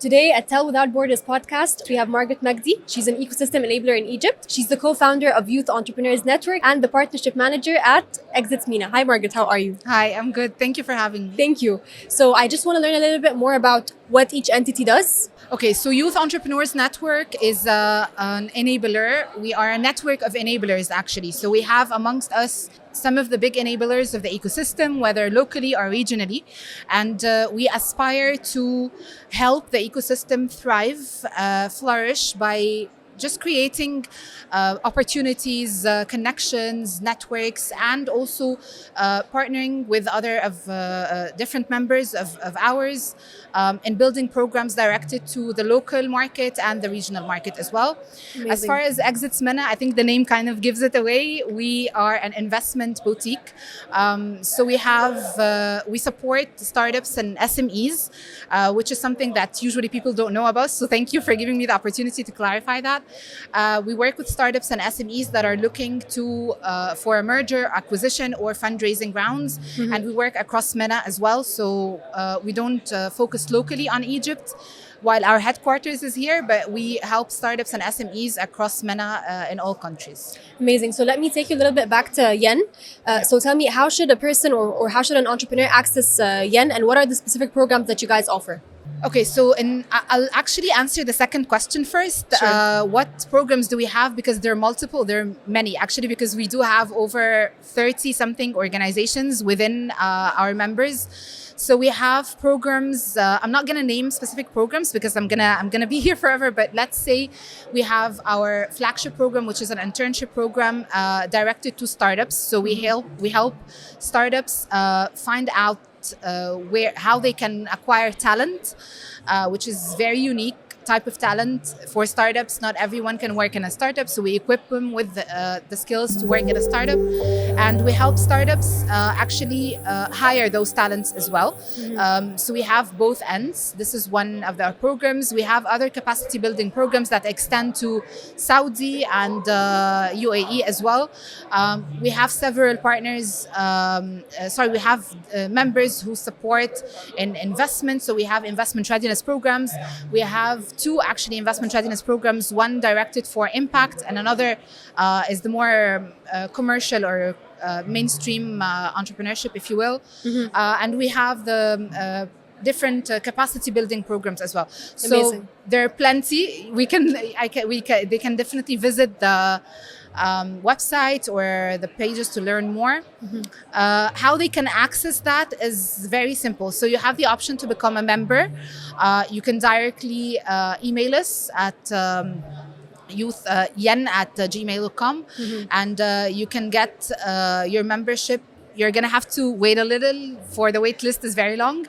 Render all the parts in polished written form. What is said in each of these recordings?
Today at Tell Without Borders podcast, we have Margreet Magdy. She's an ecosystem enabler in Egypt. She's the co-founder of Youth Entrepreneurs Network and the partnership manager at Exits MENA. Hi Margreet, how are you? Hi, I'm good. Thank you for having me. Thank you. So I just want to learn a little bit more about what each entity does. Okay, so Youth Entrepreneurs Network is an enabler. We are a network of enablers, actually. So we have amongst us some of the big enablers of the ecosystem, whether locally or regionally. And we aspire to help the ecosystem thrive, flourish by just creating opportunities, connections, networks, and also partnering with other of different members of ours in building programs directed to the local market and the regional market as well. Amazing. As far as Exits MENA, I think the name kind of gives it away. We are an investment boutique. So we support startups and SMEs, which is something that usually people don't know about. So thank you for giving me the opportunity to clarify that. We work with startups and SMEs that are looking for a merger, acquisition, or fundraising rounds, and we work across MENA as well. So we don't focus locally on Egypt, while our headquarters is here, but we help startups and SMEs across MENA in all countries. Amazing. So let me take you a little bit back to Yen. So tell me, how should a person or how should an entrepreneur access Yen, and what are the specific programs that you guys offer? Okay, so I'll actually answer the second question first. Sure. What programs do we have? Because there are multiple, there are many actually, because we do have over 30 something organizations within our members. So we have programs. I'm not gonna name specific programs because I'm gonna be here forever. But let's say we have our flagship program, which is an internship program directed to startups. So we help startups find out how they can acquire talent, which is very unique type of talent for startups. Not everyone can work in a startup, so we equip them with the skills to work in a startup, and we help startups actually hire those talents as well. So we have both ends. This is one of our programs. We have other capacity building programs that extend to Saudi and UAE as well. We have several partners. We have members who support in investment. So we have investment readiness programs. We have two actually investment readiness programs, one directed for impact and another is the more commercial or mainstream entrepreneurship, if you will. And we have the different capacity building programs as well. So Amazing. there are plenty. They can definitely visit the website or the pages to learn more. How they can access that is very simple. So you have the option to become a member. You can directly email us at youthyen@gmail.com, and you can get your membership. You're going to have to wait a little, for the wait list is very long,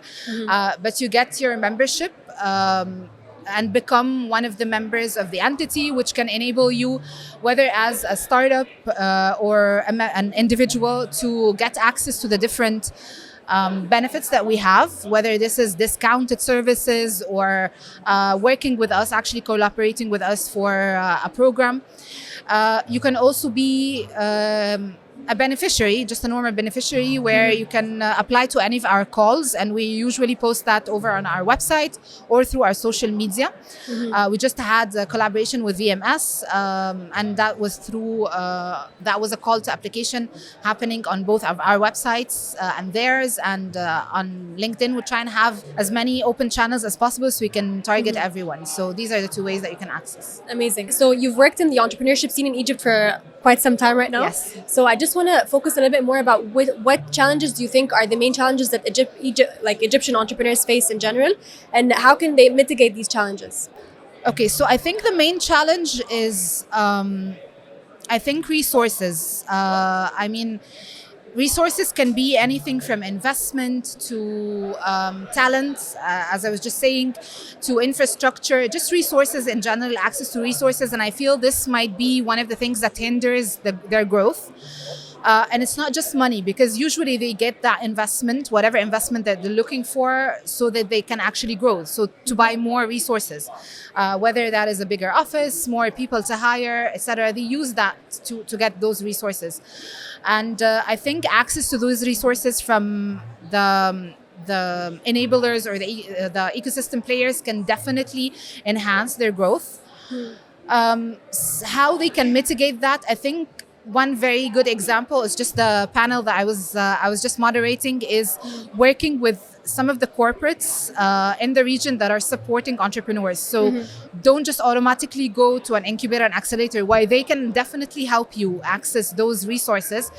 but you get your membership and become one of the members of the entity, which can enable you, whether as a startup or an individual, to get access to the different benefits that we have, whether this is discounted services or working with us, actually collaborating with us for a program. You can also be a beneficiary, just a normal beneficiary, where you can apply to any of our calls, and we usually post that over on our website or through our social media. We just had a collaboration with VMS, and that was a call to application happening on both of our websites and theirs, and on LinkedIn. We try and have as many open channels as possible so we can target everyone. So these are the two ways that you can access. Amazing. So you've worked in the entrepreneurship scene in Egypt for quite some time right now. Yes. So I just want to focus a little bit more about what challenges do you think are the main challenges that Egyptian entrepreneurs face in general, and how can they mitigate these challenges? Okay, so I think the main challenge is, resources. Resources can be anything from investment to talent, as I was just saying, to infrastructure, just resources in general, access to resources. And I feel this might be one of the things that hinders their growth. And it's not just money, because usually they get that investment, whatever investment that they're looking for, so that they can actually grow. So to buy more resources, whether that is a bigger office, more people to hire, etc. They use that to get those resources. And I think access to those resources from the enablers or the ecosystem players can definitely enhance their growth. How they can mitigate that, I think one very good example is just the panel that I was just moderating, is working with some of the corporates in the region that are supporting entrepreneurs. So don't just automatically go to an incubator and accelerator. Why they can definitely help you access those resources.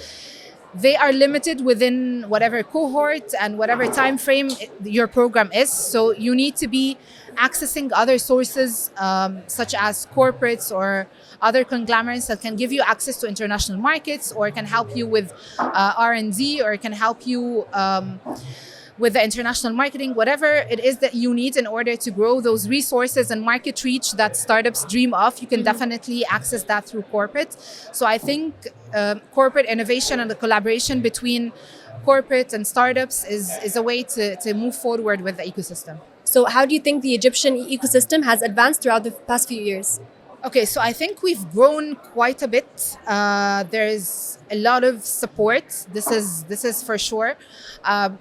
They are limited within whatever cohort and whatever time frame your program is. So you need to be accessing other sources such as corporates or other conglomerates that can give you access to international markets, or can help you with R&D, or can help you with the international marketing, whatever it is that you need in order to grow those resources and market reach that startups dream of. You can definitely access that through corporate. So I think corporate innovation and the collaboration between corporate and startups is a way to move forward with the ecosystem. So how do you think the Egyptian ecosystem has advanced throughout the past few years? Okay, so I think we've grown quite a bit. There's a lot of support. This is for sure.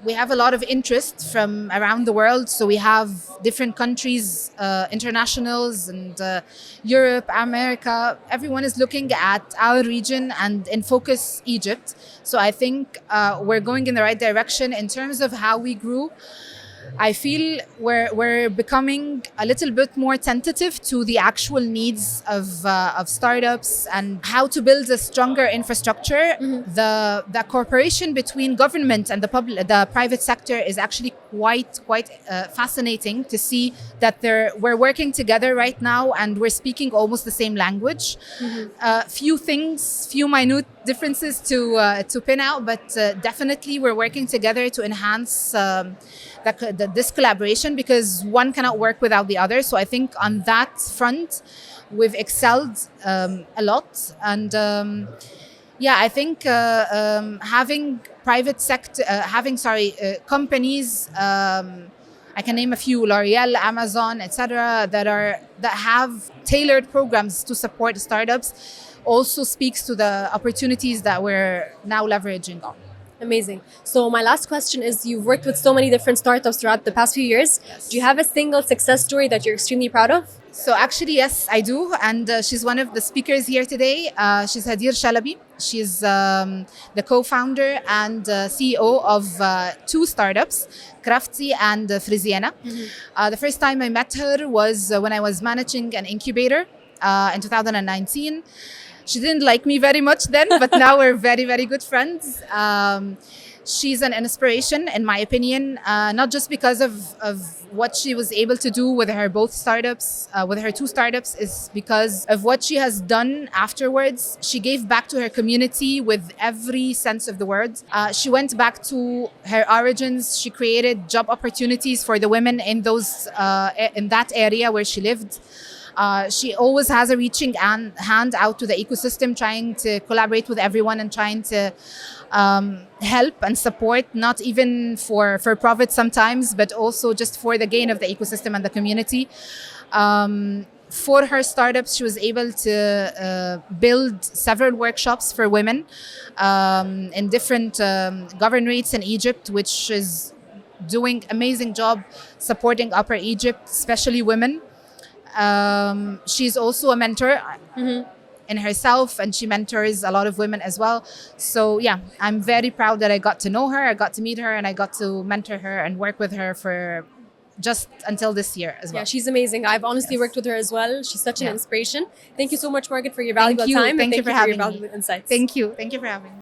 We have a lot of interest from around the world. So we have different countries, internationals, and Europe, America. Everyone is looking at our region and in focus Egypt. So I think we're going in the right direction in terms of how we grew. I feel we're becoming a little bit more tentative to the actual needs of startups and how to build a stronger infrastructure. The cooperation between government and the private sector is actually quite fascinating to see that we're working together right now and we're speaking almost the same language. Few minute differences to pin out, but definitely we're working together to enhance this collaboration, because one cannot work without the other. So I think on that front, we've excelled a lot. And I think having companies, I can name a few: L'Oreal, Amazon, etc., that have tailored programs to support startups, also speaks to the opportunities that we're now leveraging on. Amazing. So my last question is, you've worked with so many different startups throughout the past few years. Yes. Do you have a single success story that you're extremely proud of? So actually, yes, I do. And she's one of the speakers here today. She's Hadir Shalabi. She's the co-founder and CEO of two startups, Crafty and Friziana. The first time I met her was when I was managing an incubator in 2019. She didn't like me very much then, but now we're very, very good friends. She's an inspiration, in my opinion, not just because of what she was able to do with her two startups, is because of what she has done afterwards. She gave back to her community with every sense of the word. She went back to her origins. She created job opportunities for the women in that area where she lived. She always has a reaching hand out to the ecosystem, trying to collaborate with everyone and trying to help and support, not even for profit sometimes, but also just for the gain of the ecosystem and the community. For her startups, she was able to build several workshops for women in different governorates in Egypt, which is doing amazing job supporting Upper Egypt, especially women. She's also a mentor in herself, and she mentors a lot of women as well. So yeah, I'm very proud that I got to know her, I got to meet her, and I got to mentor her and work with her for just until this year as well. Yeah, she's amazing. I've honestly worked with her as well. She's such an inspiration. Thank you so much, Margreet, for your valuable time. Thank you for having me. Valuable insights. Thank you for having me.